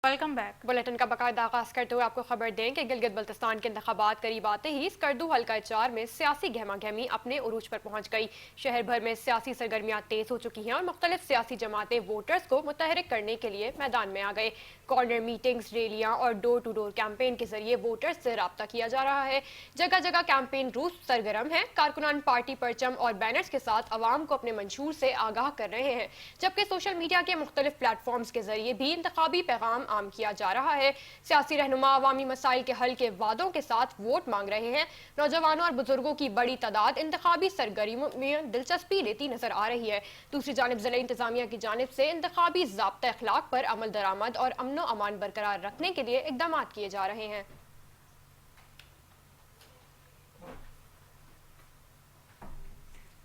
Welcome back. Bulletin का बाकायदा आगाज करते हुए आपको खबर दें कि गिलगित बल्तिस्तान के इंतखाबात करीब आते ही स्कर्दू हल्का 4 में सियासी गहमा गहमी अपने उरूज पर पहुंच गई। शहर भर में सियासी सरगर्मियां तेज हो चुकी हैं और मुख्तलिफ सियासी जमातें वोटर्स को मुतहरिक करने के लिए मैदान में आ गए। कॉर्नर मीटिंग्स, रैलियां और डोर टू डोर कैंपेन के जरिए वोटर्स से रब्ता किया जा रहा है। जगह जगह कैंपेन रूस सरगर्म है। कारकुनान पार्टी परचम और बैनर्स के साथ अवाम को अपने मंशूर से आगाह कर रहे हैं, जबकि सोशल मीडिया के मुख्तलिफ प्लेटफॉर्म्स के जरिए भी इंतखाबी पैगाम आम किया जा रहा है। सियासी रहनुमा अवामी मसाइल के हल के वादों के साथ वोट मांग रहे हैं। नौजवानों और बुजुर्गों की बड़ी तादाद इंतखाबी सरगर्मियों में दिलचस्पी लेती नजर आ रही है। दूसरी जानिब जिला इंतजामिया की जानिब से इंतखाबी ज़ाब्ता अखलाक पर अमल दरामद और अमनो अमान बरकरार रखने के लिए इक़दाम किए जा रहे हैं।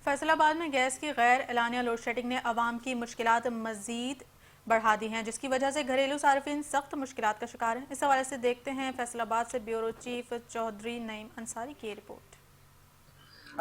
फैसलाबाद में गैस की गैर एलानिया लोड शेडिंग ने अवाम की मुश्किलात मजीद बढ़ा दी हैं, जिसकी वजह से घरेलू सार्फिन सख्त मुश्किलात का शिकार हैं। इस हवाले से देखते हैं फैसलाबाद से ब्यूरो चीफ चौधरी नईम अंसारी की रिपोर्ट।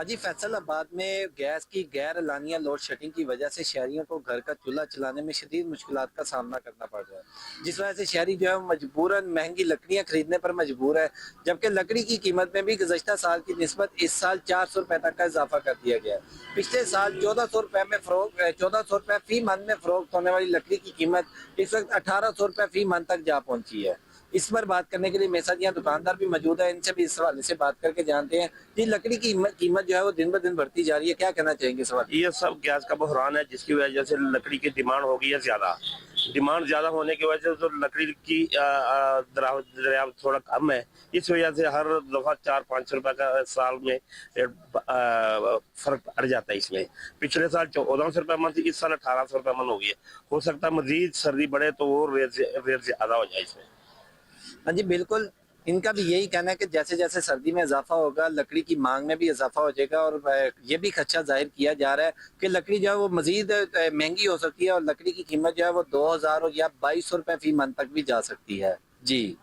जी, फैसलाबाद में गैस की गैर एलानिया लोड शेडिंग की वजह से शहरियों को घर का चूल्हा चलाने में शदीद मुश्किलात का सामना करना पड़ रहा है, जिस वजह से शहरी जो है मजबूरन महंगी लकड़ियाँ खरीदने पर मजबूर है। जबकि लकड़ी की कीमत में भी गुज़श्ता साल की निस्बत इस साल 400 रुपये तक का इजाफा कर दिया गया है। पिछले साल 1400 रुपये में 1400 रुपये फी मन में फरोख्त होने वाली लकड़ी की कीमत इस वक्त 1800 रुपये फी मन तक जा पहुंची है। इस पर बात करने के लिए मेरे साथ यहाँ दुकानदार भी मौजूद है, इनसे भी इस हवाले से बात करके जानते हैं। जी, लकड़ी की कीमत जो है वो दिन ब दिन बढ़ती जा रही है, क्या कहना चाहेंगे इस सवाल? ये सब गैस का बहरान है, जिसकी वजह से लकड़ी की डिमांड हो गई है ज्यादा। डिमांड ज्यादा होने की वजह से तो लकड़ी की दरियाफ्त थोड़ा कम है। इस वजह से हर दफा 400-500 रुपए का साल में फर्क पड़ जाता है। इसमें पिछले साल 1400 रुपए मन थी, इस साल 1800 रुपए मन हो गई है। हो सकता है मजीद सर्दी बढ़े तो वो रेट ज्यादा हो जाए इसमें। हाँ जी, बिल्कुल। इनका भी यही कहना है कि जैसे जैसे सर्दी में इजाफा होगा लकड़ी की मांग में भी इजाफा हो जाएगा, और ये भी खदशा जाहिर किया जा रहा है कि लकड़ी जो है वो मजीद महंगी हो सकती है और लकड़ी की कीमत जो है वो 2000 या 2200 रुपये फी मन तक भी जा सकती है। जी,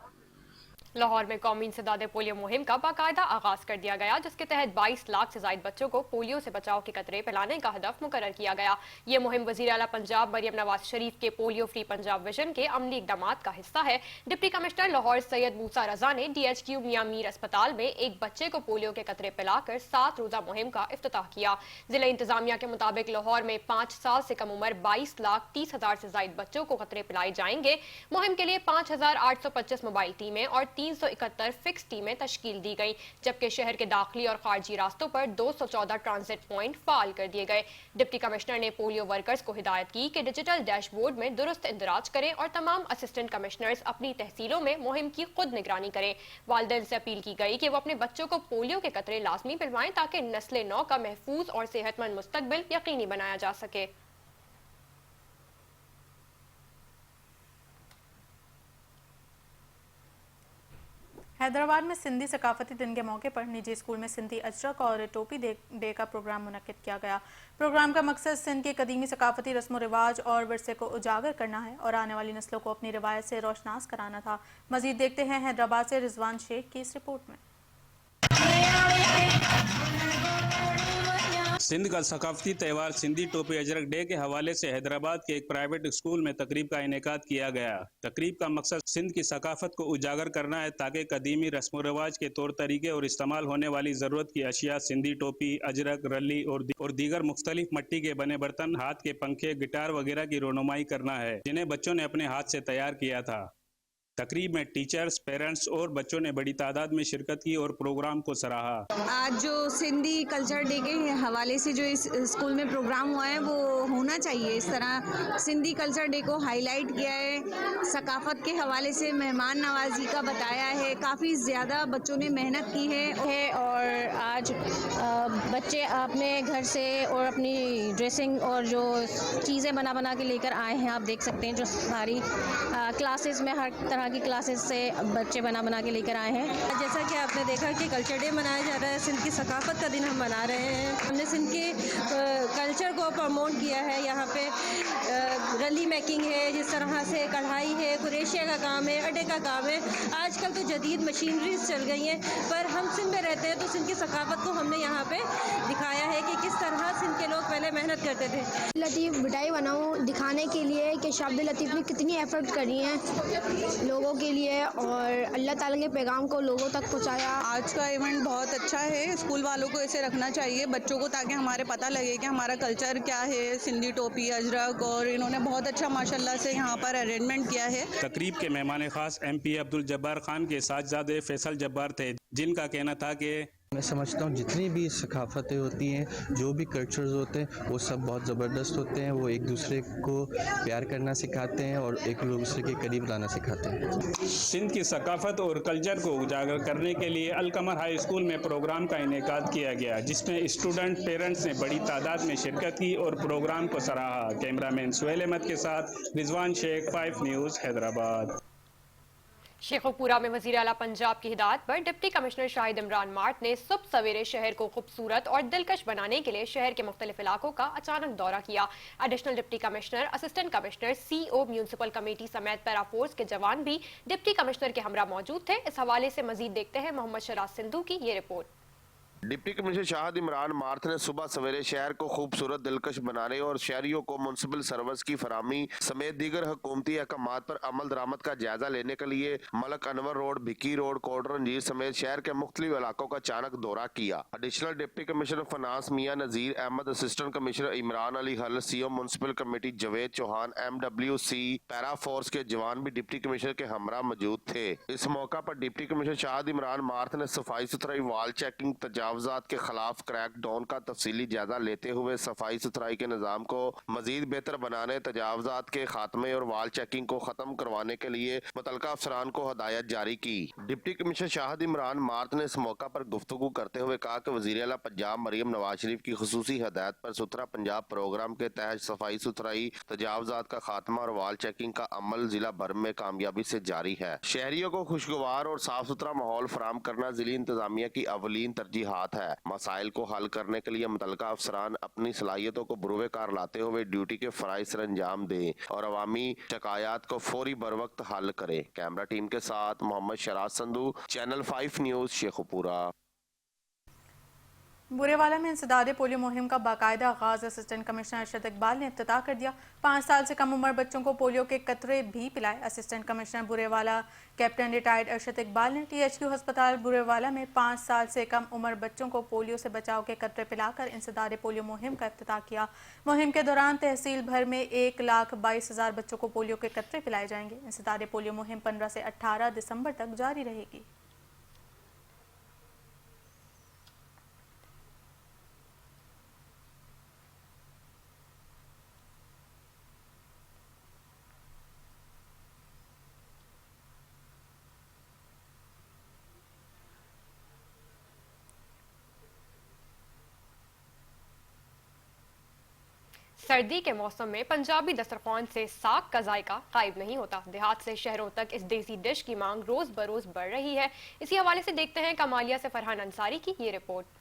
लाहौर में कौमी इंसदाद पोलियो मुहिम का बाकायदा आगाज कर दिया गया, जिसके तहत 22 लाख से ज्यादा बच्चों को पोलियो से बचाव के कतरे पिलाने का हदफ मुकर्रर किया गया। ये मुहिम वजीर आला पंजाब मरियम नवाज शरीफ के पोलियो फ्री पंजाब विजन के अमली इकदाम का हिस्सा है। डिप्टी कमिश्नर लाहौर सैयद मूसा रजा ने DHQ मियां मीर अस्पताल में एक बच्चे को पोलियो के कतरे पिलाकर 7 रोजा मुहिम का इफ्तिताह किया। जिला इंतजामिया के मुताबिक लाहौर में 5 साल से कम उम्र 22,30,000 से ज्यादा बच्चों को कतरे पिलाए जाएंगे। मुहिम के लिए 5,825 मोबाइल टीमें और 371 फिक्स टीमें तश्कील दी गई, जबकि शहर के दाखिली और खारजी रास्तों पर 214 ट्रांजिट पॉइंट फाल कर दिए गए। डिप्टी कमिश्नर ने पोलियो वर्कर्स को हिदायत की कि डिजिटल डैशबोर्ड में दुरुस्त इंदराज करें और तमाम असिस्टेंट कमिश्नर्स अपनी तहसीलों में मुहिम की खुद निगरानी करें। वालिदैन से अपील की गई कि वो अपने बच्चों को पोलियो के कतरे लाजमी पिलवाएं, ताकि नस्ल नौ का महफूज और सेहतमंद मुस्तकबिल यकीनी बनाया जा सके। हैदराबाद में सिंधी सकाफती दिन के मौके पर निजी स्कूल में सिंधी अजरक और टोपी डे का प्रोग्राम मुनक्किद किया गया। प्रोग्राम का मकसद सिंध के कदीमी सकाफती रस्म व रिवाज और विरसे को उजागर करना है और आने वाली नस्लों को अपनी रिवायत से रोशनास कराना था। मजीद देखते हैं हैदराबाद से रिजवान शेख की इस रिपोर्ट में। सिंध का सकाफती त्यौहार सिंधी टोपी अजरक डे के हवाले से हैदराबाद के एक प्राइवेट स्कूल में तकरीब का इनेकाद किया गया। तकरीब का मकसद सिंध की सकाफत को उजागर करना है, ताकि कदीमी रस्म व रिवाज के तौर तरीके और इस्तेमाल होने वाली ज़रूरत की अशिया सिंधी टोपी, अजरक, रली और दीगर मुख्तलिफ मिट्टी के बने बर्तन, हाथ के पंखे, गिटार वगैरह की रोनुमाई करना है, जिन्हें बच्चों ने अपने हाथ से तैयार किया था। तकरीब में टीचर्स, पेरेंट्स और बच्चों ने बड़ी तादाद में शिरकत की और प्रोग्राम को सराहा। आज जो सिंधी कल्चर डे के हवाले से जो इस स्कूल में प्रोग्राम हुआ है वो होना चाहिए। इस तरह सिंधी कल्चर डे को हाईलाइट किया है, सकाफत के हवाले से मेहमान नवाजी का बताया है, काफ़ी ज़्यादा बच्चों ने मेहनत की है। और आज बच्चे अपने घर से और अपनी ड्रेसिंग और जो चीज़ें बना के लेकर आए हैं। आप देख सकते हैं जो सारी क्लासेस में हर तरह तरह की क्लासेस से बच्चे बना के लेकर आए हैं। जैसा कि आपने देखा कि कल्चर डे मनाया जा रहा है, सिंध की सकाफत का दिन हम मना रहे हैं। हमने सिंध के कल्चर को प्रमोट किया है। यहाँ पे रली मेकिंग है, जिस तरह से कढ़ाई है, कुरेशिया का काम है, अड्डे का काम है। आजकल तो जदीद मशीनरीज चल गई हैं, पर हम सिंध में रहते हैं तो सिंध की सकाफत को हमने यहाँ पे दिखाया है कि किस तरह सिंध के लोग पहले मेहनत करते थे। लतीफ़ मिठाई बनाऊं दिखाने के लिए कि शाब्द लतीफ़ ने कितनी एफर्ट करी है लोगों के लिए और अल्लाह ताला के पैगाम को लोगों तक पहुंचाया। आज का इवेंट बहुत अच्छा है। स्कूल वालों को ऐसे रखना चाहिए बच्चों को, ताकि हमारे पता लगे कि हमारा कल्चर क्या है, सिंधी टोपी, अजरक, और इन्होंने बहुत अच्छा माशाल्लाह से यहाँ पर अरेंजमेंट किया है। तकरीब के मेहमान खास MP अब्दुल जब्बार खान के साथजादे फैसल जब्बार थे, जिनका कहना था कि मैं समझता हूँ जितनी भी सकाफ़तें होती हैं, जो भी कल्चर्स होते हैं, वो सब बहुत ज़बरदस्त होते हैं। वो एक दूसरे को प्यार करना सिखाते हैं और एक दूसरे के करीब लाना सिखाते हैं। सिंध की सकाफत और कल्चर को उजागर करने के लिए अलकमर हाई स्कूल में प्रोग्राम का इनेकाद किया गया, जिसमें स्टूडेंट पेरेंट्स ने बड़ी तादाद में शिरकत की और प्रोग्राम को सराहा। कैमरामैन सुहेल अहमद के साथ रिजवान शेख, 5 न्यूज़, हैदराबाद। शेखोपुरा में वज़ीर आला पंजाब की हिदायत पर deputy commissioner Shahid Imran mart ने सुबह सवेरे शहर को खूबसूरत और दिलकश बनाने के लिए शहर के मुख्तलिफ इलाकों का अचानक दौरा किया। Additional deputy commissioner, assistant commissioner, CO, municipal committee समेत पैरा फोर्स के जवान भी डिप्टी कमिश्नर के हमरा मौजूद थे। इस हवाले से मजीद देखते हैं मोहम्मद शराज सिंधु की ये report. Deputy commissioner Shahid Imran math ने सुबह सवेरे शहर को खूबसूरत दिलकश बनाने और शहरियों को म्युनिसिपल सर्विस की फराहमी समेत दीगर हुकूमती अहकामात पर अमल दरामद का जायजा लेने के लिए मलक अनवर रोड, भिक्की रोड, कोट रंजीर समेत शहर के मुख्तलिफ इलाकों का अचानक दौरा किया। Additional deputy commissioner finance Mian Nazir Ahmad, assistant commissioner Imran Ali Hal, CO municipal committee Javed Chauhan, MWC para force के जवान भी डिप्टी कमिश्नर के हमरा मौजूद थे। इस मौका पर deputy commissioner Shahid Imran math ने सफाई सुथराई, वाल चेकिंग, तजावजात के खिलाफ क्रैक डाउन का तफसीली जायजा लेते हुए सफाई सुथराई के निजाम को मजीद बेहतर बनाने, तजावजात के खात्मे और वाल चेकिंग को खत्म करवाने के लिए मुतलका अफसरान को हदायत जारी की। Deputy commissioner Shahid Imran math ने इस मौका पर गुफ्तगू करते हुए कहा कि वज़ीर आला पंजाब मरियम नवाज शरीफ की खुसूसी हदायत पर सुथरा पंजाब प्रोग्राम के तहत सफाई सुथराई, तजावजात का खात्मा और वाल चेकिंग का अमल जिला भर में कामयाबी से जारी है। शहरियों को खुशगवार और साफ सुथरा माहौल फराहम करना जिली इंतजामिया की अवलीन तरजीहात है। मसाइल को हल करने के लिए मुतलका अफसरान अपनी सलाहियतों को बुरुए कार लाते हुए ड्यूटी के फराइज सर अंजाम दें और अवामी शिकायत को फौरी बर वक्त हल करें। कैमरा टीम के साथ मोहम्मद शराज संधू, चैनल 5 न्यूज़, शेखोपुरा। बुरेवाला में इंसदाद पोलियो मुहिम का बाकायदा आगाज असिस्टेंट कमिश्नर अरशद इकबाल ने इफ्तिताह कर दिया। 5 साल से कम उम्र बच्चों को पोलियो के कतरे भी पिलाए। Assistant commissioner Burewala captain retired Arshad Iqbal ने THQ अस्पताल बुरेवाला में 5 साल से कम उम्र बच्चों को पोलियो से बचाव के कतरे पिलाकर इंसदाद पोलियो मुहिम का इफ्तिताह किया। मुहिम के दौरान तहसील भर में 1,22,000 बच्चों को पोलियो के कतरे पिलाए जाएंगे। इंसदाद पोलियो मुहिम 15 से 18 दिसंबर तक जारी रहेगी। सर्दी के मौसम में पंजाबी दस्तरखान से साग का जायका गायब नहीं होता। देहात से शहरों तक इस देसी डिश की मांग रोज बरोज बढ़ रही है। इसी हवाले से देखते हैं कमालिया से फरहान अंसारी की ये रिपोर्ट।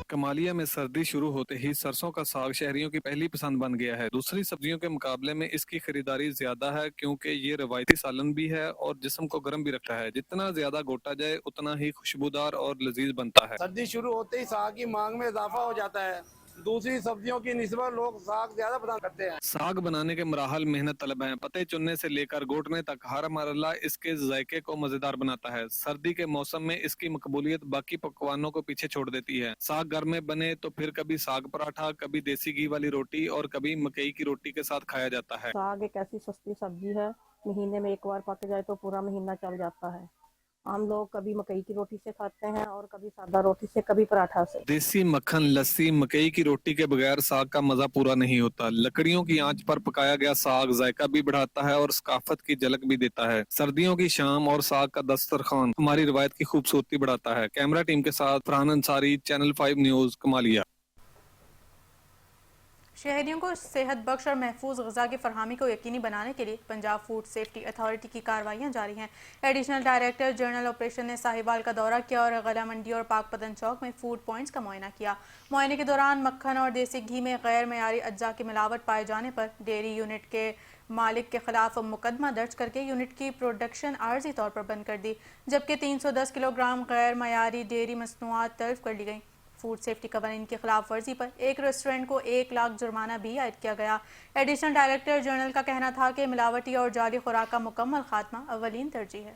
कमालिया में सर्दी शुरू होते ही सरसों का साग शहरियों की पहली पसंद बन गया है। दूसरी सब्जियों के मुकाबले में इसकी खरीदारी ज्यादा है, क्योंकि ये रवायती सालन भी है और जिस्म को गर्म भी रखता है। जितना ज्यादा गोटा जाए उतना ही खुशबूदार और लजीज बनता है। सर्दी शुरू होते ही साग की मांग में इजाफा हो जाता है। दूसरी सब्जियों की निस्बत लोग साग ज्यादा पसंद करते हैं। साग बनाने के मराहल मेहनत तलब हैं। पत्ते चुनने से लेकर गोटने तक हर मरला इसके जायके को मजेदार बनाता है। सर्दी के मौसम में इसकी मकबूलियत बाकी पकवानों को पीछे छोड़ देती है। साग घर में बने तो फिर कभी साग पराठा, कभी देसी घी वाली रोटी और कभी मकई की रोटी के साथ खाया जाता है। साग एक ऐसी सस्ती सब्जी है, महीने में एक बार पक जाए तो पूरा महीना चल जाता है। हम लोग कभी मकई की रोटी से खाते हैं और कभी सादा रोटी से, कभी पराठा से। देसी मक्खन, लस्सी, मकई की रोटी के बगैर साग का मजा पूरा नहीं होता। लकड़ियों की आंच पर पकाया गया साग जायका भी बढ़ाता है और सकाफत की झलक भी देता है। सर्दियों की शाम और साग का दस्तरखान हमारी रिवायत की खूबसूरती बढ़ाता है। कैमरा टीम के साथ फरहान अंसारी, चैनल 5 न्यूज, कमालिया। शहरियों को सेहत बख्श और महफूज ग़िज़ा की फरहमी को यकीनी बनाने के लिए पंजाब फूड सेफ्टी अथॉरिटी की कार्रवाइयाँ जारी हैं। एडिशनल डायरेक्टर जनरल ऑपरेशन ने साहिवाल का दौरा किया और गला मंडी और पाक पतन चौक में फूड पॉइंट्स का मुआयना किया। मुआयने के दौरान मक्खन और देसी घी में गैर मयारी अज्जा की मिलावट पाए जाने पर डेयरी यूनिट के मालिक के खिलाफ मुकदमा दर्ज करके यूनिट की प्रोडक्शन आर्जी तौर पर बंद कर दी, जबकि 310 किलोग्राम गैर मयारी डेयरी मसनूआत तल्फ कर ली गई। फूड सेफ्टी कवानीन की खिलाफ वर्जी पर एक रेस्टोरेंट को 1 लाख जुर्माना भी आयद किया गया। एडिशनल डायरेक्टर जनरल का कहना था कि मिलावटी और जाली खुराक का मुकम्मल खात्मा अवलीन तरजीह है।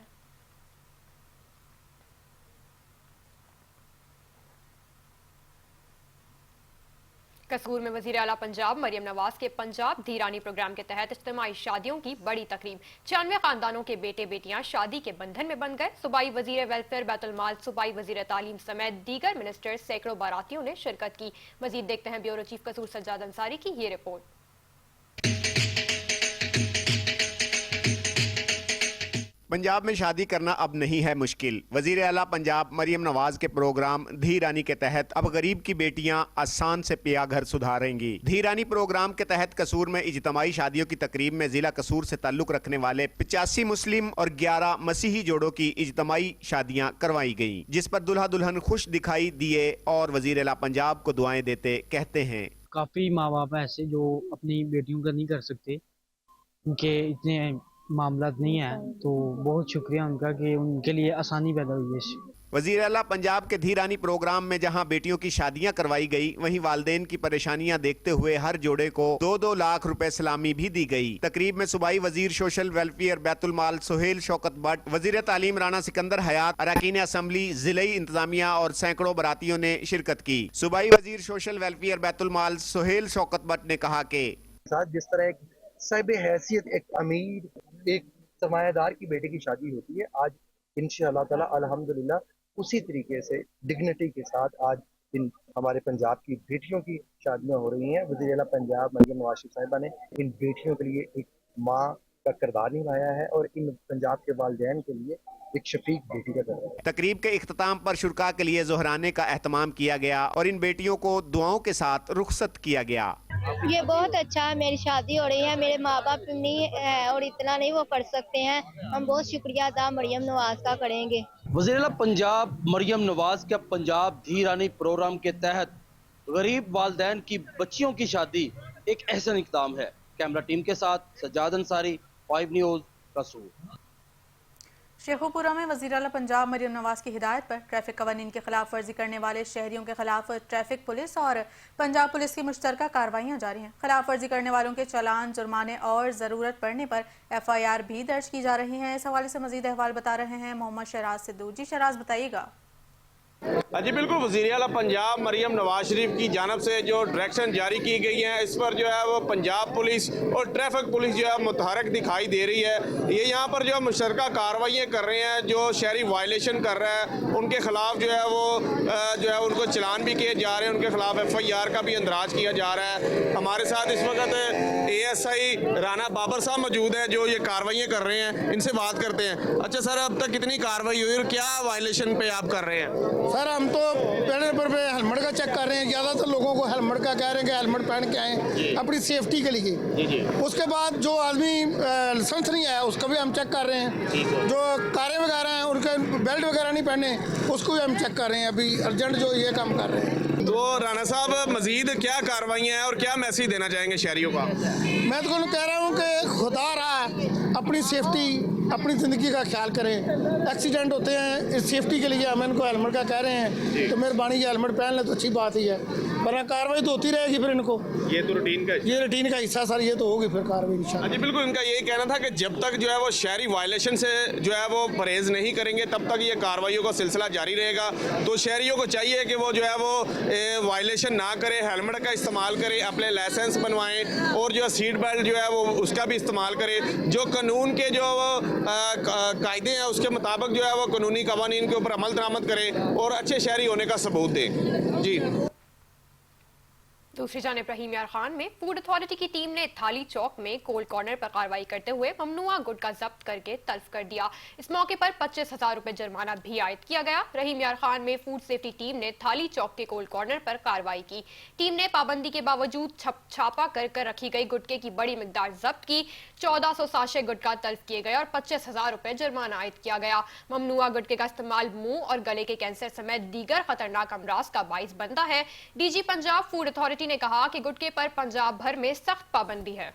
कसूर में वज़ीर आला पंजाब मरियम नवाज के पंजाब धीरानी प्रोग्राम के तहत इज्तिमाई शादियों की बड़ी तकरीब। 96 खानदानों के बेटे बेटियां शादी के बंधन में बंध गए। सूबाई वज़ीर वेलफेयर बैतुल माल, सूबाई वज़ीर तालीम समेत दीगर मिनिस्टर्स, सैकड़ों बारातियों ने शिरकत की। मजीद देखते हैं ब्यूरो चीफ कसूर सज्जाद अंसारी की ये रिपोर्ट। पंजाब में शादी करना अब नहीं है मुश्किल। वज़ीर आला पंजाब मरियम नवाज के प्रोग्राम धी रानी के तहत अब गरीब की बेटियां आसान से पिया घर सुधारेंगी। धी रानी प्रोग्राम के तहत कसूर में इज्तिमाई शादियों की तकरीब में जिला कसूर से ताल्लुक रखने वाले 85 मुस्लिम और 11 मसीही जोड़ों की इज्तिमाई शादियां करवाई गईं, जिस पर दुल्हा दुल्हन खुश दिखाई दिए और वज़ीर आला पंजाब को दुआएं देते कहते हैं। काफ़ी माँ बाप ऐसे जो अपनी बेटियों का नहीं कर सकते, उनके इतने मामला नहीं है, तो बहुत शुक्रिया उनका कि उनके लिए आसानी पैदा हुई है। वज़ीर आला पंजाब के धी रानी प्रोग्राम में जहां बेटियों की शादियां करवाई गई, वहीं वालदेन की परेशानियां देखते हुए हर जोड़े को 2-2 लाख रुपए सलामी भी दी गई। तकरीब में सूबाई वजीर सोशल वेलफेयर बैतुल माल सुहेल शौकत भट्ट, वजीर तालीम राना सिकंदर हयात, अरकान असम्बली, जिलाई इंतजामिया और सैकड़ों बरातियों ने शिरकत की। सूबाई वजीर सोशल वेलफेयर बैतुल माल सुहेल शौकत भट्ट ने कहा कि जिस तरह एक साहिब हैसियत, एक अमीर, एक सरमायादार की बेटी की शादी होती है, आज इंशाअल्लाह ताला अल्हम्दुलिल्लाह उसी तरीके से डिग्निटी के साथ आज इन हमारे पंजाब की बेटियों की शादियां हो रही हैं। वज़ीर आला पंजाब मरियम नवाज साहिबा ने इन बेटियों के लिए एक माँ का किरदार निभाया है और इन पंजाब के वालिदैन के लिए एक शफीक बेटी का किरदार है। तकरीब के इख्तिताम पर शुरका के लिए ज़ोहराने का एहतमाम किया गया और इन बेटियों को दुआओं के साथ रुखसत किया गया। ये बहुत अच्छा है, मेरी शादी हो रही है, मेरे माँ बाप नहीं है और इतना नहीं वो कर सकते हैं, हम बहुत शुक्रिया अदा मरियम नवाज का करेंगे। वज़ीर आला पंजाब मरियम नवाज के पंजाब धी रानी प्रोग्राम के तहत गरीब वालदैन की बच्चियों की शादी एक अहसन इक़दाम है। कैमरा टीम के साथ सज्जाद अंसारी, 5 न्यूज़, कसूर। शेखुपुरा में वज़ीर आला पंजाब मरियम नवाज की हिदायत पर ट्रैफिक कवानीन की खिलाफ वर्जी करने वाले शहरियों के खिलाफ ट्रैफिक पुलिस और पंजाब पुलिस की मुश्तरका कार्रवाइयाँ जारी हैं। खिलाफ वर्जी करने वालों के चालान, जुर्माने और ज़रूरत पड़ने पर FIR भी दर्ज की जा रही हैं। इस हवाले से मज़ीद अहवाल बता रहे हैं मोहम्मद शराज सिद्धू। जी शराज, बताइएगा। जी बिल्कुल, वज़ीर आला पंजाब मरियम नवाज शरीफ की जानब से जो डायरेक्शन जारी की गई हैं, इस पर जो है वो पंजाब पुलिस और ट्रैफिक पुलिस जो है मुतहरक दिखाई दे रही है। ये यहाँ पर जो मुश्तरका कार्रवाइयाँ कर रहे हैं, जो शहरी वायलेशन कर रहा है उनके खिलाफ जो है वो जो है उनको चलान भी किए जा रहे हैं, उनके खिलाफ FIR का भी अंदराज किया जा रहा है। हमारे साथ इस वक्त ASI राना बाबर साहब मौजूद है जो ये कार्रवाइयाँ कर रहे हैं, इनसे बात करते हैं। अच्छा सर, अब तक कितनी कार्रवाई हुई और क्या वायलेशन पे आप कर रहे हैं? सर, हम तो पहले नंबर पे हेलमेट का चेक कर रहे हैं। ज़्यादातर लोगों को हेलमेट का कह रहे हैं कि हेलमेट पहन के आएँ अपनी सेफ्टी के लिए। उसके बाद जो आदमी लाइसेंस नहीं आया उसका भी हम चेक कर रहे हैं। जो कारें वगैरह हैं उनके बेल्ट वगैरह नहीं पहने उसको भी हम चेक कर रहे हैं। अभी अर्जेंट जो ये काम कर रहे हैं। तो राणा साहब, मजीद क्या कार्रवाइयाँ हैं और क्या मैसेज देना चाहेंगे शहरियों का? मैं तो कह रहा हूँ कि खुदा रहा अपनी सेफ्टी, अपनी ज़िंदगी का ख्याल करें। एक्सीडेंट होते हैं, इस सेफ्टी के लिए हम इनको हेलमेट का कह रहे हैं, तो मेहरबानी ये हेलमेट पहन लें तो अच्छी बात ही है। वरना कार्रवाई तो होती रहेगी फिर इनको। ये तो रूटीन का ये रूटीन का हिस्सा सर, ये तो होगी फिर कार्रवाई इंशाल्लाह। हाँ जी बिल्कुल, इनका यही कहना था कि जब तक जो है वो शहरी वायलेशन से जो है वो परहेज नहीं करेंगे तब तक ये कार्रवाइयों का सिलसिला जारी रहेगा। तो शहरियों को चाहिए कि वो जो है वो वायलेशन ना करे, हेलमेट का इस्तेमाल करे, अपने लाइसेंस बनवाएं और जो सीट बेल्ट जो है वो उसका भी इस्तेमाल करें। जो कानून के जो कायदे हैं उसके मुताबिक जो है वो कानूनी कवानीन के ऊपर अमल दरामद करें और अच्छे शहरी होने का सबूत दें। जी। दूसरी जानिब रहीम यार खान में फूड अथॉरिटी की टीम ने थाली चौक में कोल्ड कॉर्नर पर कार्रवाई करते हुए ममनुआ गुटखा जब्त करके तल्फ कर दिया। इस मौके पर 25,000 रुपए जुर्माना भी आयद किया गया। रहीम यार खान में फूड सेफ्टी टीम ने थाली चौक के कोल्ड कॉर्नर पर कार्रवाई की। टीम ने पाबंदी के बावजूद छापा कर रखी गई गुटके की बड़ी मिकदार जब्त की। 1400 साशे गुटखा तल्फ किए गए और 25,000 रुपए जुर्माना आयद किया गया। ममनुआ गुटके का इस्तेमाल मुंह और गले के कैंसर समेत दीगर खतरनाक अमराज का बाइस बनता है। डीजी पंजाब फूड अथॉरिटी ने कहा कि गुटके पर पंजाब भर में सख्त पाबंदी है।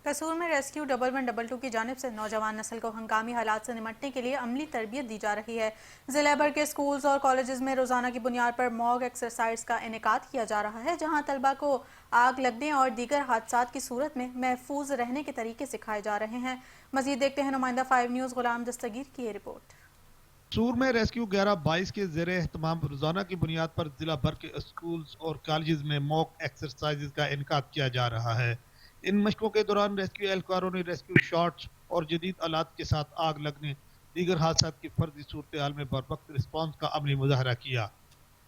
कसूर में रेस्क्यू 1122 की जानिब से नौजवान नस्ल को हंगामी हालात से निपटने के लिए अमली तरबियत दी जा रही है। जिला भर के स्कूल्स और कॉलेजेस में रोजाना की बुनियाद पर मॉक एक्सरसाइज का इनेकाद किया जा रहा है, जहां तलबा को आग लगने और दीगर हादसात की सूरत में महफूज रहने के तरीके सिखाए जा रहे हैं। मजीद देखते हैं नुमाइंदा 5 न्यूज़ गुलाम दस्तगीर की ये रिपोर्ट। कसूर में रेस्क्यू 1122 के ज़ेरे एहतमाम रोजाना की बुनियाद पर जिला भर के स्कूल्स और कॉलेजेस में मॉक एक्सरसाइज का इनेकाद किया जा रहा है। इन मशकों के दौरान रेस्क्यू एहलकारों ने रेस्क्यू शॉट्स और जदीद आलात के साथ आग लगने, दीगर हादसात की फर्जी सूरत हाल में बरवक्त रिस्पॉन्स का अमली मुजाहरा किया।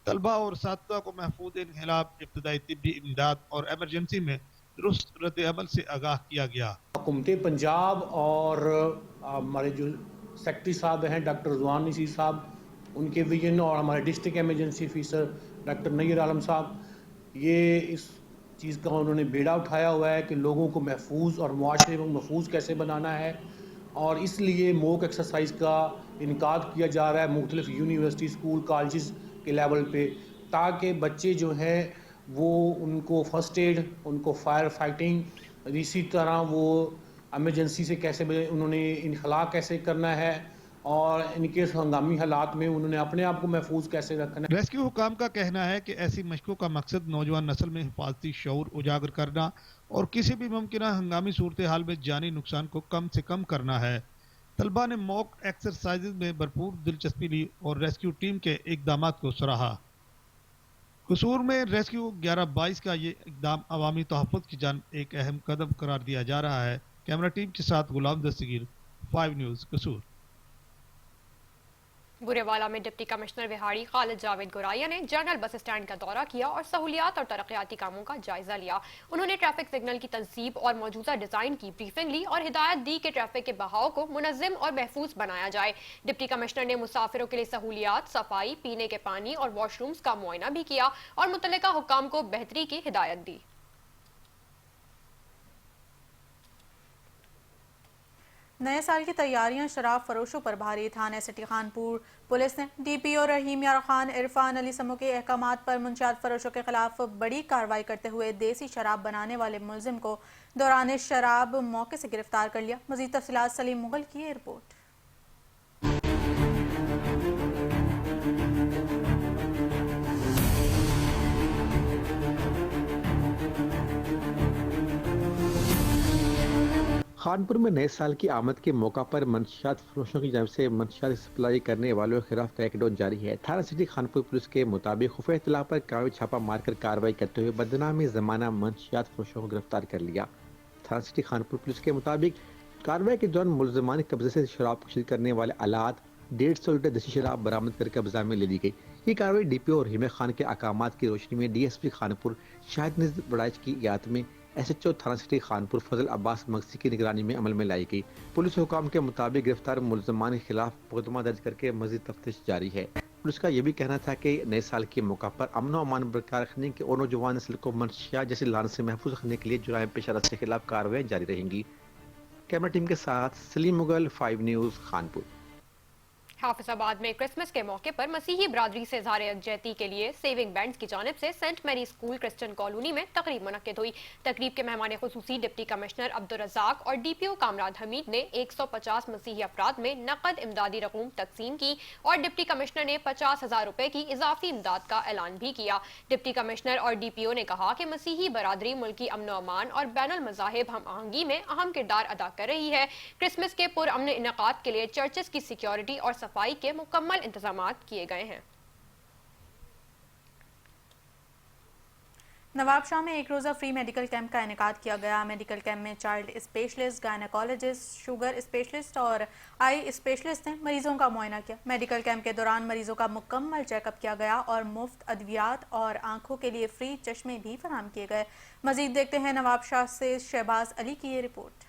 तलबा और साथियों को महफूज इनहलाब, इब्तदाई तिब्बी इमदाद और एमरजेंसी में दुरुस्त रद्द अमल से आगाह किया गया। हुकूमत पंजाब और हमारे जो सेक्रेटरी साहब हैं डॉक्टर रिजवान नसीर साहब, उनके विजन और हमारे district emergency officer doctor Nayyar Alam साहब, ये इस चीज़ का उन्होंने बेड़ा उठाया हुआ है कि लोगों को महफूज और मुआशरे में महफूज कैसे बनाना है, और इसलिए मॉक एक्सरसाइज का इनकाद किया जा रहा है मुख्तलिफ यूनिवर्सिटी, स्कूल, कॉलेजेस के लेवल पे, ताकि बच्चे जो हैं वो उनको फ़र्स्ट एड, उनको फायर फाइटिंग, इसी तरह वो एमरजेंसी से कैसे उन्होंने इनखला कैसे करना है और इनके हंगामी हालात में उन्होंने अपने आप को महफूज कैसे रखना है। रेस्क्यू हुकाम का कहना है कि ऐसी मशकों का मकसद नौजवान नस्ल में हिफाजती शऊर उजागर करना और किसी भी मुमकिन हंगामी सूरत हाल में जानी नुकसान को कम से कम करना है। तलबा ने मॉक एक्सरसाइज में भरपूर दिलचस्पी ली और रेस्क्यू टीम के इकदाम को सराहा। कसूर में रेस्क्यू 1122 का ये इकदाम अवामी तहफ़्फ़ुज़ की जानिब एक अहम कदम करार दिया जा रहा है। कैमरा टीम के साथ गुलाम दस्तगीर, 5 न्यूज़ कसूर। बुरेवाला में डिप्टी कमिश्नर विहाड़ी खालिद जावेद गुराया ने जनरल बस स्टैंड का दौरा किया और सहूलियात और तरक्याती कामों का जायजा लिया। उन्होंने ट्रैफिक सिग्नल की तंसीब और मौजूदा डिजाइन की ब्रीफिंग ली और हिदायत दी कि ट्रैफिक के बहाव को मुनज़्ज़म और महफूज बनाया जाए। डिप्टी कमिश्नर ने मुसाफिरों के लिए सहूलियात, सफाई, पीने के पानी और वॉशरूम्स का मुआयना भी किया और मुतल्लिका हुक्काम को बेहतरी की हिदायत दी। नए साल की तैयारियां शराब फरोशों पर भारी। थाने सिटी खानपुर पुलिस ने डीपीओ रहीम यार खान, इरफान अली समूह के अहकामात पर मुंशियात फरोशों के खिलाफ बड़ी कार्रवाई करते हुए देसी शराब बनाने वाले मुलजिम को दौरान शराब मौके से गिरफ्तार कर लिया। मजीद तफसीलात सलीम मुगल की रिपोर्ट। खानपुर में नए साल की आमद के मौका पर मंशियात फरोशों की जानिब से मंशियात सप्लाई करने वालों के खिलाफ क्रैकडाउन जारी है। थाना सिटी खानपुर पुलिस के मुताबिक खुफिया इत्तला पर कार्रवाई छापा मारकर कार्रवाई करते हुए बदनामी जमाना मंशियात फरोशों को गिरफ्तार कर लिया। थाना सिटी खानपुर पुलिस के मुताबिक कार्रवाई के दौरान मुलजमान कब्जे से शराब कशीद करने वाले आलात 150 लीटर देसी शराब बरामद कर कब्जा में ले ली गई। ये कार्रवाई डीपीओ रहीम खान के अहकामात की रोशनी में डीएसपी खानपुर शाहिद निज़ बड़ाइच की याद में एसएचओ थाना सिटी खानपुर फजल अब्बास मगसी की निगरानी में अमल में लाई गई। पुलिस हुकाम के मुताबिक गिरफ्तार मुलजमान के खिलाफ मुकदमा दर्ज करके मजीद तफ्तीश जारी है। पुलिस का यह भी कहना था कि नए साल के मौका पर अमन और अमान बरकरार रखने के और नौजवान नस्ल को मंशियात जैसी लानत से महफूज रखने के लिए जुराइम पेशरत के खिलाफ कार्रवाई जारी रहेंगी। कैमरा टीम के साथ सलीम मुगल, 5 न्यूज़ खानपुर। हाफिजाबाद में क्रिसमस के मौके पर मसीही बरादरी से इजहार यकजहती के लिए सेविंग बैंड्स की जानिब से Saint Mary school Christian colony में तकरीब मुनक्किद हुई। तकरीब के मेहमान खुसूसी डिप्टी कमिश्नर अब्दुल रज़ाक और DPO कामरान हमीद ने 150 मसीही अफराद में नकद इमदादी रकूम तकसीम की और डिप्टी कमिश्नर ने 50,000 रुपए की इजाफी इमदाद का ऐलान भी किया। डिप्टी कमिश्नर और DPO ने कहा कि मसीही बरादरी मुल्की अमन व अमान और बैनुल मज़ाहिब हम आहंगी में अहम किरदार अदा कर रही है। क्रिसमस के पुरअमन इनेकाद के लिए चर्चेस की सिक्योरिटी और सफाई के मुकम्मल इंतजामात किए गए हैं। नवाबशाह में एक रोज़ा फ्री मेडिकल कैंप का इनेकाद किया गया। मेडिकल कैंप में child specialist, gynaecologist, sugar specialist और आई स्पेशलिस्ट ने मरीजों का मुआयना किया। मेडिकल कैंप के दौरान मरीजों का मुकम्मल चेकअप किया गया और मुफ्त अद्वियात और आंखों के लिए फ्री चश्मे भी फराहम किए गए। मजीद देखते हैं नवाबशाह से शहबाज अली की ये रिपोर्ट।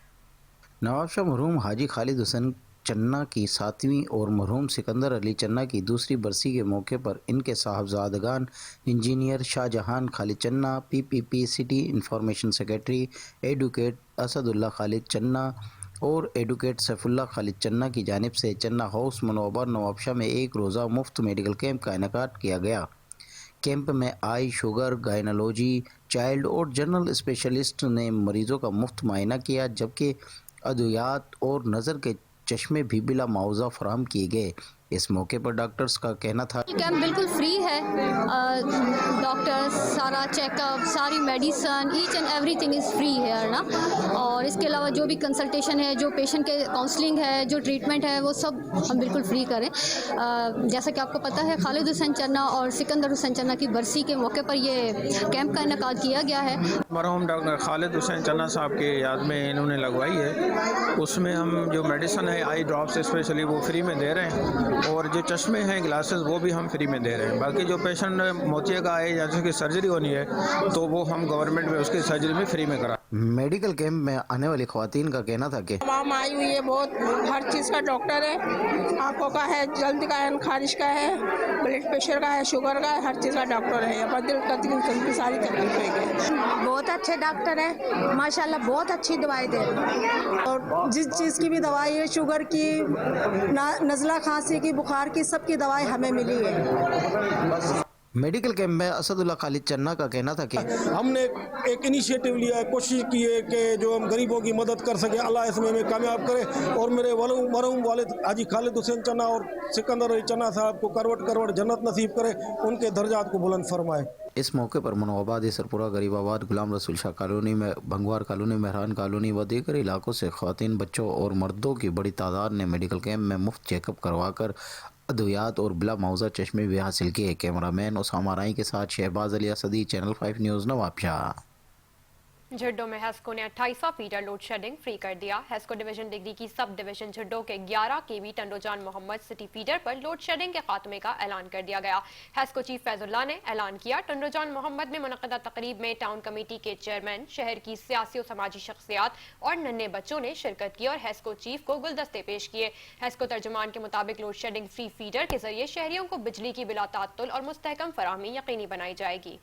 नवाबशाह मरहूम हाजी खालिद हुसैन चन्ना की 7वीं और मरहूम सिकंदर अली चन्ना की दूसरी बरसी के मौके पर इनके साहबजादगान इंजीनियर शाहजहान खालिद चन्ना, PPP city information secretary advocate Asadullah Khalid चन्ना और एडवोकेट सैफुल्ला खालिद चन्ना की जानिब से चन्ना हाउस मनोबर नवाबशाह में एक रोज़ा मुफ्त मेडिकल कैंप का इनेकाद किया गया। कैंप में आई, शुगर, गायनोलॉजी, चाइल्ड और जनरल स्पेशलिस्ट ने मरीजों का मुफ्त मुआयना किया, जबकि अद्वियात और नज़र के चश्मे भी बिला मुआवजा फराहम किए गए। इस मौके पर डॉक्टर्स का कहना था कैंप बिल्कुल फ्री है। डॉक्टर्स, सारा चेकअप, सारी medicine, each and everything is free है ना। और इसके अलावा जो भी कंसल्टेशन है, जो पेशेंट के काउंसलिंग है, जो ट्रीटमेंट है, वो सब हम बिल्कुल फ्री करें। जैसा कि आपको पता है खालिद हुसैन चन्ना और सिकंदर हुसैन चन्ना की बरसी के मौके पर ये कैंप का इनेकाद किया गया है। मरहूम डॉक्टर खालिद हुसैन चन्ना साहब के याद में इन्होंने लगवाई है। उसमें हम जो मेडिसन है, आई ड्रॉप्स स्पेशली वो फ्री में दे रहे हैं और जो चश्मे हैं, ग्लासेस, वो भी हम फ्री में दे रहे हैं। बाकी जो पेशेंट मोतिया का है या जिसकी सर्जरी होनी है तो वो हम गवर्नमेंट में उसकी सर्जरी भी फ्री में करा। मेडिकल कैंप में आने वाली ख्वातीन का कहना था कि तमाम आई हुई है, बहुत हर चीज़ का डॉक्टर है, आंखों का है, जल्द का है, खारिश का है, ब्लड प्रेशर का है, शुगर का है, हर चीज़ का डॉक्टर है। यहाँ पर दिल तकलीफ सारी तकलीफ है। बहुत अच्छे डॉक्टर हैं माशाल्लाह, बहुत अच्छी दवाई दे रहे हैं और जिस चीज़ की भी दवाई है, शुगर की, नज़ला खांसी की, बुखार की, सबकी दवाई हमें मिली है। मेडिकल कैंप में असदुल्ला खालिद चन्ना का कहना था कि हमने एक इनिशिएटिव लिया है, कोशिश की है कि जो हम गरीबों की मदद कर सके, अल्लाह इसमें हमें कामयाब करे और मेरे मरहूम वालिद हाजी खालिद हुसैन चन्ना और सिकंदर अली चन्ना साहब को करवट जन्नत नसीब करे, उनके दर्जात को बुलंद फरमाए। इस मौके पर मनोआबाद, सरपुरा, गरीबाबाद, गुलाम रसूल शाह कॉलोनी में, भंगवार कॉलोनी, मेहरान कॉलोनी व दीगर इलाकों से ख्वातीन, बच्चों और मर्दों की बड़ी तादाद ने मेडिकल कैंप में मुफ्त चेकअप करवाकर अद्वियात और बिला मुआवजा चश्मे भी हासिल किए। कैमरामैन उसामा राई के साथ शहबाज अली असदी, चैनल 5 न्यूज़, नवाबशाह। झुड्डो में हेस्को ने 28 फीटर लोड शेडिंग फ्री कर दिया। हेस्को डिवीजन डिग्री की सब डिवीजन झुड्डो के 11 केवी टंडोजान मोहम्मद सिटी फीडर पर लोड शेडिंग के खात्मे का ऐलान कर दिया गया। हेस्को चीफ फैजुल्ला ने ऐलान किया। टंडोजान मोहम्मद में मुनक्किदा तकरीब में टाउन कमेटी के चेयरमैन, शहर की सियासी और समाजी शख्सियात और नन्हे बच्चों ने शिरकत की और हेस्को चीफ को गुलदस्ते पेश किए। हेस्को तर्जुमान के मुताबिक लोड शेडिंग फ्री फीडर के जरिए शहरियों को बिजली की बिला तात्तुल और मुस्तहकम फराहमी यकीनी बनाई जाएगी।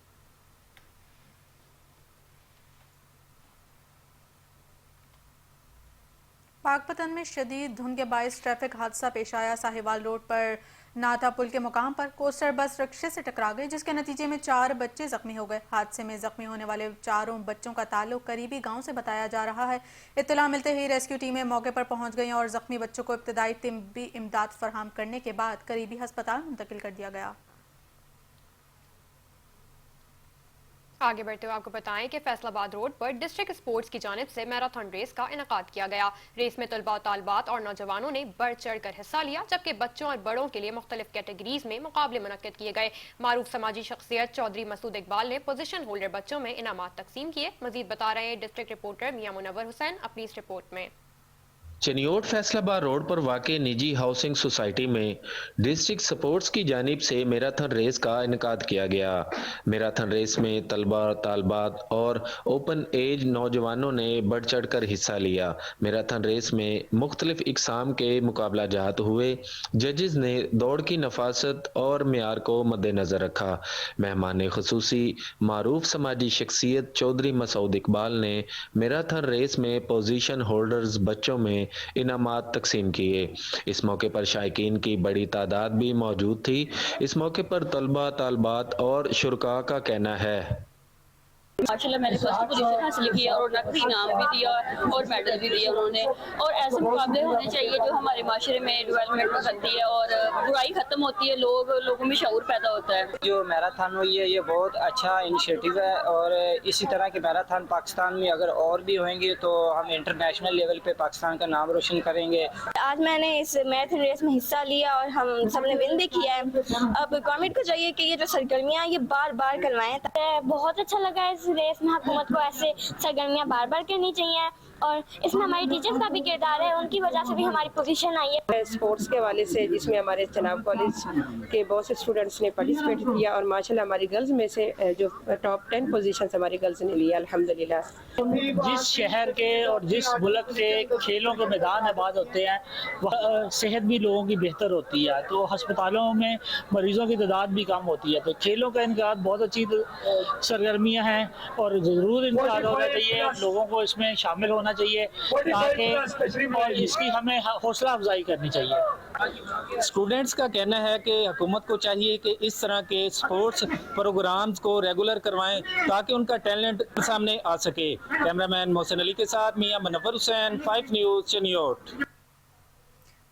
पाकपतन में शदीद धुंध के बायस ट्रैफिक हादसा पेश आया। साहिवाल रोड पर नाथा पुल के मुकाम पर कोस्टर बस रिक्शे से टकरा गई, जिसके नतीजे में 4 बच्चे जख्मी हो गए। हादसे में जख्मी होने वाले 4 बच्चों का ताल्लुक करीबी गांव से बताया जा रहा है। इत्तला मिलते ही रेस्क्यू टीमें मौके पर पहुंच गई और जख्मी बच्चों को इब्तदाई तिब्बी इमदाद फराहम करने के बाद करीबी अस्पताल मुंतकिल कर दिया गया। आगे बढ़ते हुए आपको बताएं कि फैसलाबाद रोड पर डिस्ट्रिक्ट स्पोर्ट्स की जानिब से मैराथन रेस का इनेकाद किया गया। रेस में तलबा, तालबात और नौजवानों ने बढ़ चढ़ कर हिस्सा लिया, जबकि बच्चों और बड़ों के लिए मुख्तलिफ कैटेगरीज में मुकाबले मुनक्किद किए गए। मारूफ समाजी शख्सियत चौधरी मसूद इकबाल ने पोजीशन होल्डर बच्चों में इनामात तकसीम किए। मजीद बता रहे हैं डिस्ट्रिक्ट रिपोर्टर मियां मुनव्वर हुसैन अपनी इस रिपोर्ट में। चनियोट फैसलाबाद रोड पर वाक़े निजी हाउसिंग सोसाइटी में डिस्ट्रिक्ट स्पोर्ट्स की जानिब से मैराथन रेस का इनेकाद किया गया। मैराथन रेस में तलबा, तालबात और ओपन एज नौजवानों ने बढ़ चढ़ कर हिस्सा लिया। मैराथन रेस में मुख्तलिफ इकसाम के मुकाबला जात हुए। जजेस ने दौड़ की नफासत और मेयार को मद्देनजर रखा। मेहमान खुसूसी मारूफ समाजी शख्सियत चौधरी मसूद इकबाल ने मैराथन रेस में पोजीशन होल्डर्स बच्चों में इनामात तकसीम किए। इस मौके पर शायकीन की बड़ी तादाद भी मौजूद थी। इस मौके पर तलबा, तालबात और शुरका का कहना है। माशाल्लाह मैंने फर्स्ट पोजीशन हासिल की और नकदी इनाम भी दिया और मेडल भी दिया उन्होंने। और ऐसे मुकाबले होने चाहिए जो हमारे माशरे में डेवलपमेंट करती है और बुराई खत्म होती है, लोगों में शऊर पैदा होता है। जो मैराथन हुई है ये बहुत अच्छा इनिशिएटिव है और इसी तरह के मैराथन पाकिस्तान में अगर और भी होंगे तो हम इंटरनेशनल लेवल पे पाकिस्तान का नाम रोशन करेंगे। आज मैंने इस मैराथन रेस में हिस्सा लिया और हम सबने विन भी किया है। अब गवर्नमेंट को चाहिए कि ये जो सरगर्मियाँ ये बार बार करवाएं। बहुत अच्छा लगा इस रेस में, हुकूमत को ऐसे सरगर्मियाँ बार बार करनी चाहिए और इसमें हमारे टीचर्स का भी किरदार है, उनकी वजह से भी हमारी पोजीशन आई है। स्पोर्ट्स के हवाले से जिसमें हमारे जनाब कॉलेज के बहुत से स्टूडेंट्स ने पार्टिसिपेट किया और माशाल्लाह हमारी गर्ल्स में से जो टॉप 10 पोजीशंस हमारी गर्ल्स ने लिया अल्हम्दुलिल्लाह। जिस शहर के और जिस मुल्क के खेलों के मैदान आबाद होते हैं वह सेहत भी लोगों की बेहतर होती है, तो हस्पतालों में मरीजों की तादाद भी कम होती है। तो खेलों का इनका बहुत अच्छी सरगर्मियाँ हैं और ज़रूर इनका होना चाहिए, लोगों को इसमें शामिल होना चाहिए ताकि और इसकी हमें हौसला अफजाई करनी चाहिए। स्टूडेंट्स का कहना है कि हुकूमत को चाहिए कि इस तरह के स्पोर्ट्स प्रोग्राम्स को रेगुलर करवाएं ताकि उनका टैलेंट सामने आ सके। कैमरामैन मोहसिन अली के साथ मियां मुनव्वर हुसैन, 5 न्यूज़, चिन्योट।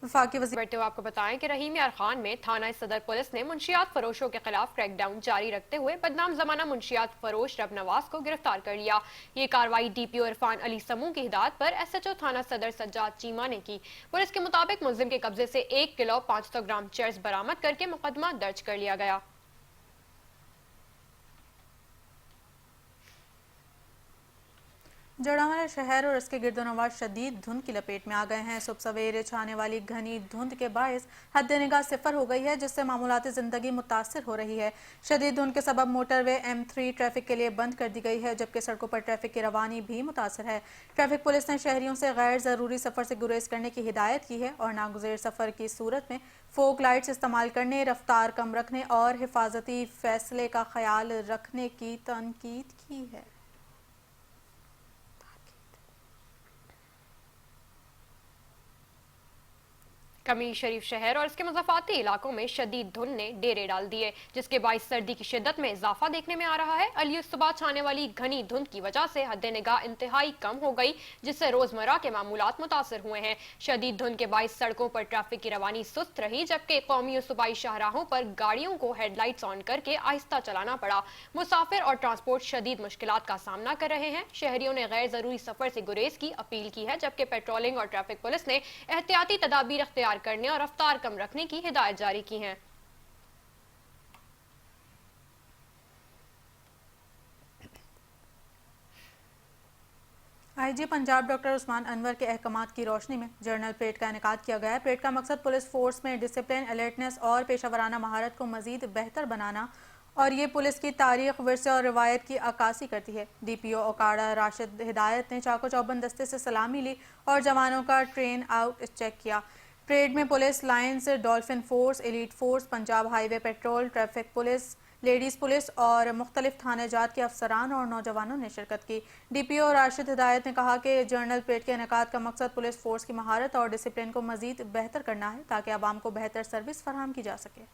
वफाकी वज़ीर आपको बताएं कि रहीम यार खान में थाना सदर पुलिस ने मुंशियात फरोशों के खिलाफ क्रैकडाउन जारी रखते हुए बदनाम जमाना मुंशियात फरोश रब नवाज को गिरफ्तार कर लिया। ये कार्रवाई डीपीओ इरफान अली समूह की हिदायत पर एसएचओ थाना सदर सज्जाद चीमा ने की। पुलिस के मुताबिक मुलजिम के कब्जे से 1 किलो 500 ग्राम चर्स बरामद करके मुकदमा दर्ज कर लिया गया। जड़ावाला शहर और इसके गिरदोनवाज शदीद धुंध की लपेट में आ गए हैं। सुबह सवेरे छाने वाली घनी धुंध के बायस हद निगाह सिफर हो गई है, जिससे मामूलाती जिंदगी मुतासिर हो रही है। शदीद धुंध के सबब मोटरवे M3 ट्रैफिक के लिए बंद कर दी गई है, जबकि सड़कों पर ट्रैफिक की रवानी भी मुतासर है। ट्रैफिक पुलिस ने शहरियों से गैर ज़रूरी सफ़र से गुरेज करने की हिदायत की है और नागुज़ेर सफ़र की सूरत में फोक लाइट्स इस्तेमाल करने, रफ्तार कम रखने और हिफाजती फैसले का ख्याल रखने की तनकीद की है। कमीर शरीफ शहर और इसके मुज़ाफ़ाती इलाकों में शदीद धुंध ने डेरे डाल दिए, जिसके बाइस सर्दी की शिद्दत में इजाफा देखने में आ रहा है। अलियो सुबह छाने वाली घनी धुंध की वजह से हद निगाह इंतहाई कम हो गई, जिससे रोजमर्रा के मामूलात मुतासर हुए हैं। शदीद धुंध के बाइस सड़कों पर ट्रैफिक की रवानी सुस्त रही, जबकि कौमी और सूबाई शाहराहों पर गाड़ियों को हेडलाइट्स ऑन करके आहिस्ता चलाना पड़ा। मुसाफिर और ट्रांसपोर्ट शदीद मुश्किलात का सामना कर रहे हैं। शहरियों ने गैर जरूरी सफर से गुरेज की अपील की है, जबकि पेट्रोलिंग और ट्रैफिक पुलिस ने एहतियाती तदाबीर इख्तियार करने और रफ्तार कम रखने की हिदायत जारी की है। आईजी पंजाब डॉक्टर उस्मान अनवर के अहकामात की रोशनी में जर्नल परेड का इनेकाद किया गया है। परेड का मकसद पुलिस फोर्स में डिसिप्लिन, अलर्टनेस और पेशावराना महारत को मजीद बेहतर बनाना और ये पुलिस की तारीख, विरसे और रिवायत की अक्कासी करती है। डीपीओ ओकाड़ा राशिद हिदायत ने चाको चौबंद दस्ते से सलामी ली और जवानों का ट्रेन आउट चेक किया। परेड में police lines, dolphin force, elite force, Punjab highway petrol, traffic police, ladies police और मुख्तलिफ थाने जात के अफसरान और नौजवानों ने शिरकत की। डीपीओ राशिद हिदायत ने कहा कि जर्नल परेड के इनेकाद का मकसद पुलिस फोर्स की महारत और डिसिप्लिन को मजीद बेहतर करना है, ताकि आवाम को बेहतर सर्विस फराहम की जा सके।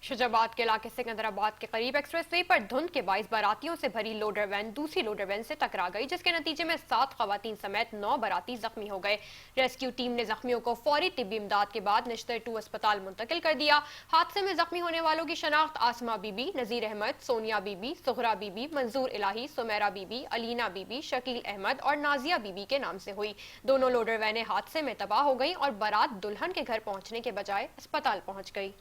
शुजाबाद के इलाके सिकंदराबाद के करीब एक्सप्रेस वे पर धुंध के बाइस बारातियों से भरी लोडर वैन दूसरी लोडर वैन से टकरा गई, जिसके नतीजे में 7 खवातीन समेत 9 बाराती जख्मी हो गए। रेस्क्यू टीम ने जख्मियों को फौरी तिब्बी इमदाद के बाद निश्तर 2 अस्पताल मुंतकिल कर दिया। हादसे में जख्मी होने वालों की शनाख्त आसमा बीबी, नजीर अहमद, सोनिया बीबी, सुहरा बीबी, मंजूर इलाही, सुमेरा बीबी, अलीना बीबी, शकील अहमद और नाजिया बीबी के नाम से हुई। दोनों लोडर वैनें हादसे में तबाह हो गई और बारात दुल्हन के घर पहुंचने के बजाय अस्पताल पहुंच गई।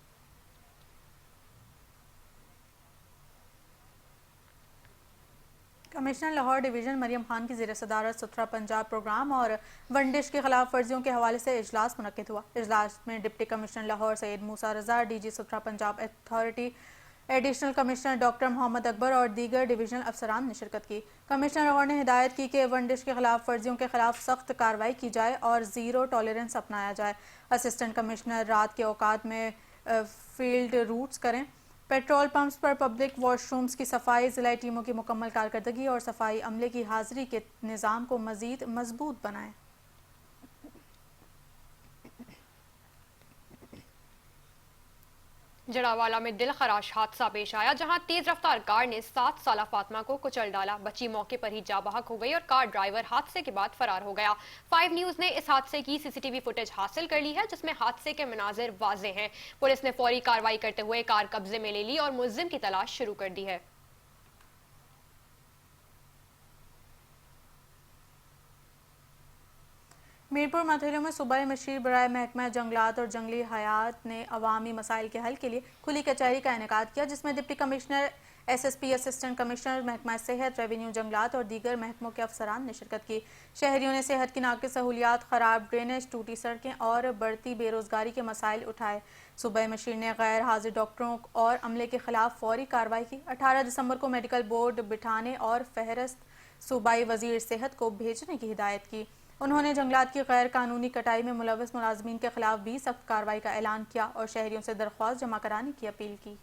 कमिश्नर लाहौर डिवीज़न मरियम खान की ज़ेर सदारत सुथरा पंजाब प्रोग्राम और वनडिश की खिलाफ वर्जियों के हवाले से इजलास मुनक्किद हुआ। इजलास में deputy commissioner Lahore Syed Musa Raza, DG Suthra Punjab Authority, additional commissioner doctor Mohammad Akbar और दीगर डिवीजनल अफसरान ने शिरकत की। कमिश्नर लाहौर ने हिदायत की कि वनडिश के खिलाफ वर्जियों के खिलाफ सख्त कार्रवाई की जाए और ज़ीरो टॉलरेंस अपनाया जाए। असिस्टेंट कमिश्नर रात के औकात में फील्ड रूट्स करें। पेट्रोल पंप्स पर पब्लिक वॉशरूम्स की सफाई, ज़िला टीमों की मुकम्मल कारकर्दगी और सफाई अमले की हाजिरी के निज़ाम को मज़ीद मजबूत बनाएं। जड़ावाला में दिल खराश हादसा पेश आया, जहां तेज रफ्तार कार ने 7 साला फातिमा को कुचल डाला। बच्ची मौके पर ही जा बहक हो गई और कार ड्राइवर हादसे के बाद फरार हो गया। 5 न्यूज़ ने इस हादसे की सीसीटीवी फुटेज हासिल कर ली है, जिसमें हादसे के मनाजिर वाज़ेह हैं। पुलिस ने फौरी कार्रवाई करते हुए कार कब्जे में ले ली और मुल्जिम की तलाश शुरू कर दी है। मीरपुर मथुरा में सूबाई मशीर बराए महकमा जंगलात और जंगली हयात ने अवामी मसाइल के हल के लिए खुली कचहरी का इनेकाद किया, जिसमें deputy commissioner, SSP, assistant commissioner, महकमा सेहत, रेवेन्यू, जंगलात और दीगर महकमों के अफसरान ने शिरकत की। शहरियों ने सेहत की नाक़िस सहूलियात, ख़राब ड्रेनेज, टूटी सड़कें और बढ़ती बेरोज़गारी के मसाइल उठाए। सूबाई मशीर ने गैर हाजिर डॉक्टरों और अमले के खिलाफ फौरी कार्रवाई की। 18 दिसंबर को मेडिकल बोर्ड बिठाने और फहरिस्त सूबाई वजीर सेहत को भेजने की हिदायत की। उन्होंने जंगलात की गैर कानूनी कटाई में मुलव्वस मुलाजमीन के खिलाफ भी सख्त कार्रवाई का ऐलान किया और शहरियों से दरख्वास्त जमा कराने की अपील की।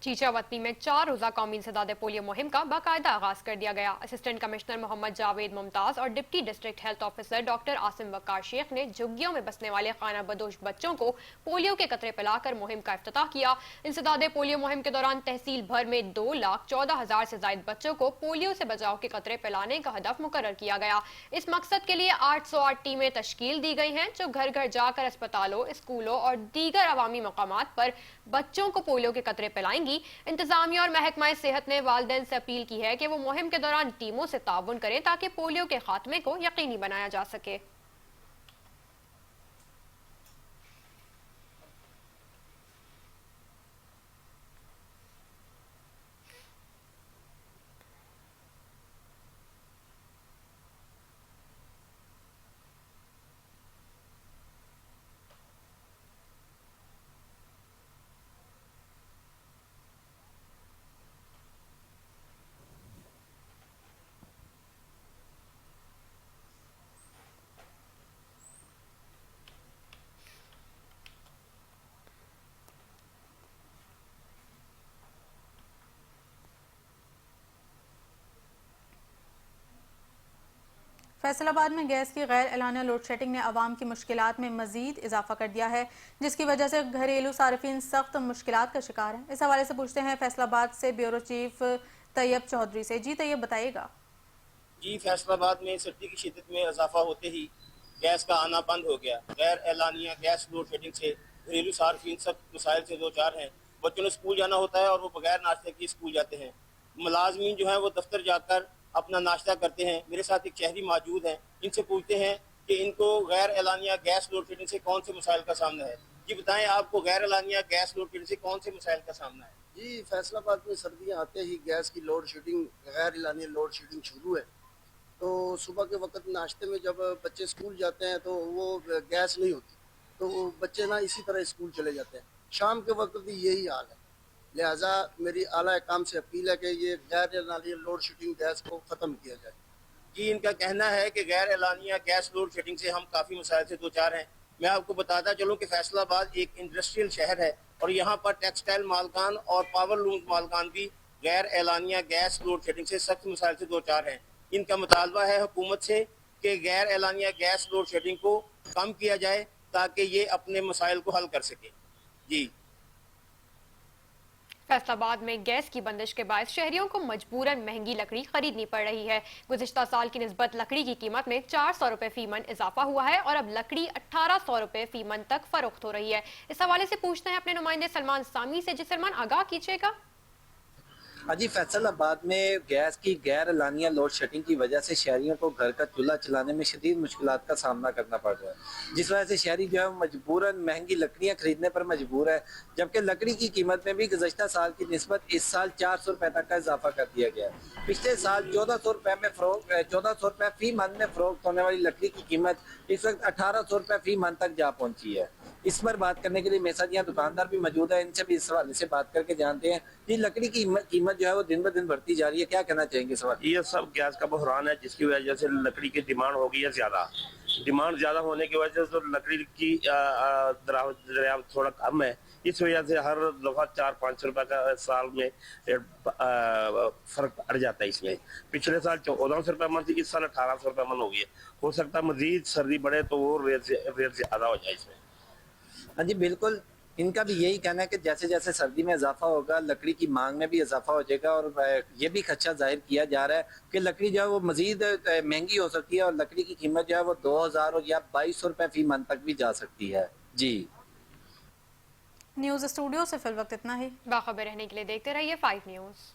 चीचावतनी में 4 रोज़ा कौमी इंसदाद पोलियो मुहिम का बाकायदा आगाज कर दिया गया। असिस्टेंट कमिश्नर मोहम्मद जावेद मुमताज़ और deputy district health officer doctor Asim Waqar Sheikh ने झुग्गियों में बसने वाले खाना बदोश बच्चों को पोलियो के कतरे पिलाकर मुहिम का इफ्तिताह किया। इंसदाद पोलियो मुहिम के दौरान तहसील भर में 2,14,000 से ज्यादा बच्चों को पोलियो से बचाव के कतरे पिलाने का हदफ मुकर्रर किया गया। इस मकसद के लिए 808 टीमें तश्कील दी गई हैं, जो घर घर जाकर अस्पतालों, स्कूलों और दीगर अवामी मकामात पर बच्चों को पोलियो के कतरे पिलाएंगी। इंतजामिया और महकमा सेहत ने वालिदैन से अपील की है कि वो मुहिम के दौरान टीमों से ताउन करें ताकि पोलियो के खात्मे को यकीनी बनाया जा सके। फैसलाबाद में गैस की गैर एलानिया लोड शेडिंग ने आवाम की मुश्किलात में मजीद इजाफा कर दिया है, जिसकी वजह से घरेलू सार्फिन सख्त मुश्किलात का शिकार हैं। इस हवाले से पूछते हैं फैसलाबाद से ब्यूरो चीफ तैयब चौधरी से। जी तैयब, बताइएगा। जी, फैसलाबाद में सर्दी की शिद्दत में इजाफा होते ही गैस का आना बंद हो गया। गैर एलानिया गैस लोड शेडिंग से घरेलू सार्फिन सख्त मसाइल से दो चार हैं। बच्चों ने स्कूल जाना होता है और वो बगैर नाश्ते के स्कूल जाते हैं। मुलाजमीन जो है वो दफ्तर जाकर अपना नाश्ता करते हैं। मेरे साथ एक शहरी मौजूद हैं, इनसे पूछते हैं कि इनको गैर एलानिया गैस लोड शेडिंग से कौन से मसाइल का सामना है। जी बताएं, आपको गैर एलानिया गैस लोड शेडिंग से कौन से मसाइल का सामना है? जी, फैसलाबाद में सर्दियाँ आते ही गैस की लोड शेडिंग, गैर एलानिया लोड शेडिंग शुरू है। तो सुबह के वक्त नाश्ते में जब बच्चे स्कूल जाते हैं तो वो गैस नहीं होती, तो बच्चे ना इसी तरह स्कूल चले जाते हैं। शाम के वक्त भी यही हाल है। लिहाजा मेरी आला काम से अपील है कि ये गैर एलानिया लोड शेडिंग गैस को ख़त्म किया जाए। जी, इनका कहना है कि गैर एलानिया गैस लोड शेडिंग से हम काफ़ी मसाइल से दो चार हैं। मैं आपको बताता चलूँ कि फैसलाबाद एक इंडस्ट्रियल शहर है और यहाँ पर टेक्सटाइल मालकान और पावर लूम मालकान भी गैर एलानिया गैस लोड शेडिंग से सख्त मसाइल से दो चार हैं। इनका मुतालबा है हुकूमत से कि गैर एलानिया गैस लोड शेडिंग को कम किया जाए ताकि ये अपने मसाइल को हल कर सके। जी, फैसलाबाद में गैस की बंदिश के बाद शहरियों को मजबूरन महंगी लकड़ी खरीदनी पड़ रही है। गुज़िश्ता साल की निस्बत लकड़ी की कीमत में 400 रुपए फी मन इजाफा हुआ है और अब लकड़ी 1800 रुपए फी मन तक फरोख्त हो रही है। इस हवाले से पूछते हैं अपने नुमाइंदे सलमान सामी से। जी सलमान, आगाह कीजिएगा। जी, फैसलाबाद में गैस की गैर एलानिया लोड शेडिंग की वजह से शहरियों को घर का चूल्हा चलाने में शदीद मुश्किलात का सामना करना पड़ रहा है, जिस वजह से शहरी जो है मजबूरन महंगी लकड़ियाँ खरीदने पर मजबूर है। जबकि लकड़ी की कीमत में भी गुज़श्ता साल की निस्बत इस साल 400 रुपये तक का इजाफा कर दिया गया है। पिछले साल 1400 रुपये फी मन में फरोख्त होने वाली लकड़ी की कीमत इस वक्त 1800 रुपये फी मन तक जा पहुँची है। इस पर बात करने के लिए मेरे साथ यहाँ दुकानदार भी मौजूद है, इनसे भी इस हवाले से बात करके जानते हैं। जी, लकड़ी की कीमत जो है वो दिन ब दिन बढ़ती जा रही है, क्या कहना चाहेंगे सवाल? ये सब गैस का बहरान है जिसकी वजह से लकड़ी की डिमांड हो गई है ज़्यादा। डिमांड ज़्यादा होने की वजह से तो लकड़ी की दरियाफ्त थोड़ा कम है। इस वजह से हर दफ़ा 400-500 रुपये का साल में फ़र्क पड़ जाता है इसमें। पिछले साल 1400 रुपये मन थी, इस साल 1800 रुपये मन हो गई है। हो सकता है मज़ीद सर्दी बढ़े तो वो रेट ज़्यादा हो जाए इसमें। हाँ जी बिल्कुल, इनका भी यही कहना है कि जैसे जैसे सर्दी में इजाफा होगा लकड़ी की मांग में भी इजाफा हो जाएगा, और ये भी खदशा जाहिर किया जा रहा है कि लकड़ी जो है वो मजीद महंगी हो सकती है और लकड़ी की कीमत जो है वो 2000 या 2200 रुपये फी मन तक भी जा सकती है। जी न्यूज़ स्टूडियो से फिल वक्त इतना ही। बाखबर रहने के लिए देखते रहिए 5 न्यूज़।